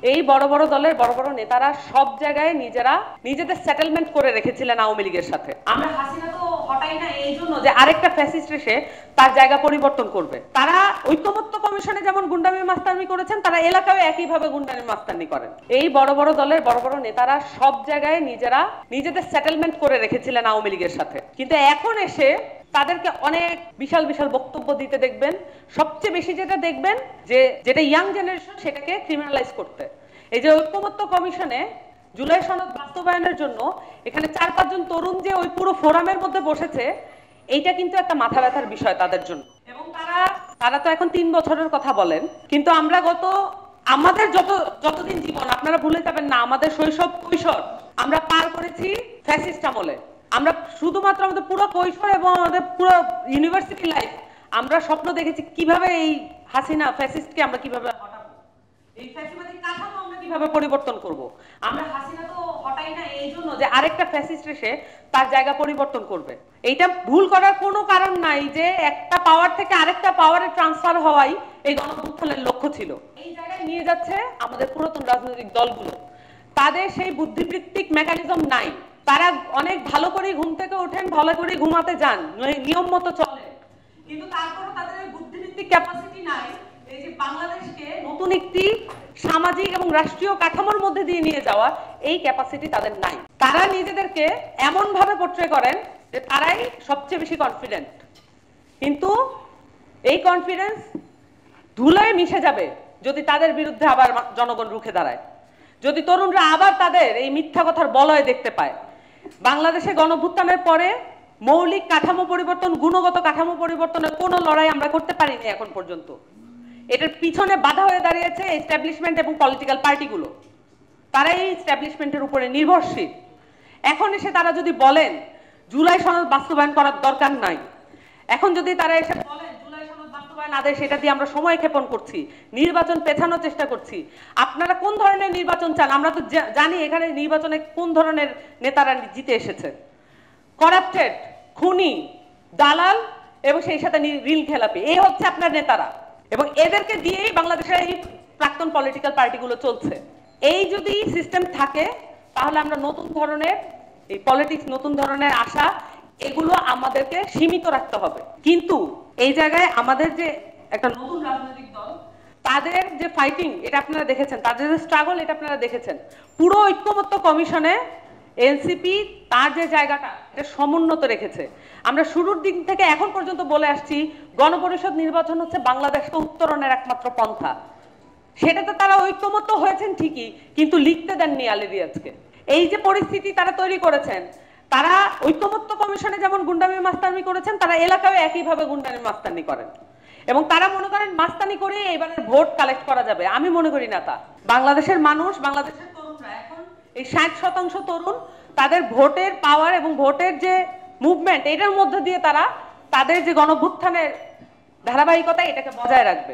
এই বড় বড় দলের বড় বড় নেতারা সব জায়গায় নিজেদের সেটেলমেন্ট করে রেখেছিলেন আওয়ামী লীগের সাথে। আমরা হাসিনা তো হটাই না এই জন্য যে আরেকটা ফ্যাসিস্ট এসে তার জায়গা পরিবর্তন করবে। তারা ঐক্যমত্য কমিশনে যেমন গুন্ডামি মাস্তানি করেছেন, তারা এলাকায় একইভাবে গুন্ডামি মাস্তানি করেন। এই বড় বড় দলের বড় বড় নেতারা সব জায়গায় নিজেদের সেটেলমেন্ট করে রেখেছিলেন আওয়ামী লীগের সাথে, কিন্তু এখন এসে তাদেরকে অনেক বিশাল বিশাল বক্তব্য দিতে দেখবেন। সবচেয়ে বেশি যেটা দেখবেন যেটা ইয়াং জেনারেশন, সেটাকে ক্রিমিনালাইজ করতে। এই যে ঐক্যমত্য কমিশনে জুলাই সনদ বাস্তবায়নের জন্য এখানে 4-5 জন তরুণ যে ওই পুরো ফোরামের মধ্যে বসেছে, এইটা কিন্তু একটা মাথা ব্যথার বিষয় তাদের জন্য। এবং তারা তো এখন 3 বছরের কথা বলেন, কিন্তু আমরা আমাদের যতদিন জীবন, আপনারা ভুলে যাবেন না, আমাদের শৈশব কৈশোর আমরা পার করেছি ফ্যাসিস্ট আমলে। আমরা শুধুমাত্র আমাদের পুরো কৈশোর এবং আমাদের পুরো ইউনিভার্সিটি লাইফ আমরা স্বপ্ন দেখেছি কিভাবে এই হাসিনা ফ্যাসিস্টকে আমরা কিভাবে হটাবো, এই ফ্যাসিবাদী কাঠামো আমরা কিভাবে পরিবর্তন করব। আমরা হাসিনা তো হটাই না এই জন্য যে আরেকটা ফ্যাসিস্ট এসে তার জায়গা পরিবর্তন করবে। এইটা ভুল করার কোনো কারণ নাই যে একটা পাওয়ার থেকে আরেকটা পাওয়ারে ট্রান্সফার হওয়াই এই গণঅভ্যুত্থানের লক্ষ্য ছিল। এই জায়গায় নিয়ে যাচ্ছে আমাদের পুরাতন রাজনৈতিক দলগুলো। তাদের সেই বুদ্ধিবৃত্তিক মেকানিজম নাই। তারা অনেক ভালো করে ঘুম থেকে ওঠেন, ভালো করে ঘুমাতে যান, নিয়ম মতো চলে, কিন্তু তারপরও তাদের বুদ্ধিবৃত্তিক ক্যাপাসিটি নাই এই যে বাংলাদেশকে নতুন একটি সামাজিক এবং রাষ্ট্রীয় কাঠামোর মধ্যে দিয়ে নিয়ে যাওয়া, এই ক্যাপাসিটি তাদের নাই। তারা নিজেদেরকে এমন ভাবে পোর্ট্রে করেন যে তারাই সবচেয়ে বেশি কনফিডেন্ট, কিন্তু এই কনফিডেন্স ধুলোয় মিশে যাবে যদি তাদের বিরুদ্ধে আবার জনগণ রুখে দাঁড়ায়, যদি তরুণরা আবার তাদের এই মিথ্যা কথার বলয় দেখতে পায়। বাংলাদেশে গণঅভ্যুত্থানের পরে মৌলিক কাঠামো পরিবর্তন, গুণগত কাঠামো পরিবর্তনের কোনো লড়াই আমরা করতে পারিনি এখন পর্যন্ত। এটার পিছনে বাধা হয়ে দাঁড়িয়েছে এস্টাবলিশমেন্ট এবং পলিটিক্যাল পার্টিগুলো। তারা এই এস্টাবলিশমেন্টের উপরে নির্ভরশীল। এখন এসে তারা যদি বলেন জুলাই সনদ বাস্তবায়ন করার দরকার নাই, এখন যদি তারা এসে বলেন জুলাই সনদ বাস্তবায়ন আদেশ এটা দিয়ে আমরা সময় ক্ষেপণ করছি, নির্বাচন পেছানোর চেষ্টা করছি, আপনারা কোন ধরনের নির্বাচন চান? আমরা তো জানি এখানে নির্বাচনে কোন ধরনের নেতারা জিতে এসেছে, করাপ্টেড, খুনি, দালাল এবং সেই সাথে রিল খেলাপি। এই হচ্ছে আপনার নেতারা, এবং এদেরকে দিয়েই বাংলাদেশের এই প্রাক্তন পলিটিক্যাল পার্টিগুলো চলছে। এই যদি সিস্টেম থাকে তাহলে আমরা নতুন ধরনের এই পলিটিক্স, নতুন ধরনের আশা, এগুলো আমাদেরকে সীমিত রাখতে হবে। কিন্তু এই জায়গায় আমাদের যে একটা নতুন রাজনৈতিক দল, তাদের যে ফাইটিং এটা আপনারা দেখেছেন, তাদের যে স্ট্রাগল এটা আপনারা দেখেছেন। পুরো ঐক্যমত্য কমিশনে এনসিপি তার যে জায়গাটা এটা সমুন্নত রেখেছে। আমরা শুরুর দিন থেকে এখন পর্যন্ত বলে আসছি গণপরিষদ নির্বাচন হচ্ছে বাংলাদেশকে উত্তরণের একমাত্র পন্থা। সেটাতে তারা ঐক্যমত্য হয়েছেন ঠিকই, কিন্তু লিখতে দেননি আলী রিয়াজকে। এই যে পরিস্থিতি তারা তৈরি করেছেন, তারা ঐক্যমত্য কমিশনে যেমন গুন্ডামি মাস্তানি করেছেন, তারা এলাকায় একইভাবে গুন্ডামি মাস্তানি করেন, এবং তারা মনে করেন মাস্তানি করে এবারে ভোট কালেক্ট করা যাবে। আমি মনে করি না তা। বাংলাদেশের মানুষ, বাংলাদেশের তরুণরা এখন এই 60% তরুণ তাদের ভোটের পাওয়ার এবং ভোটের যে মুভমেন্ট, এটার মধ্যে দিয়ে তারা তাদের যে গণঅভ্যুত্থানের ধারাবাহিকতা এটাকে বজায় রাখবে।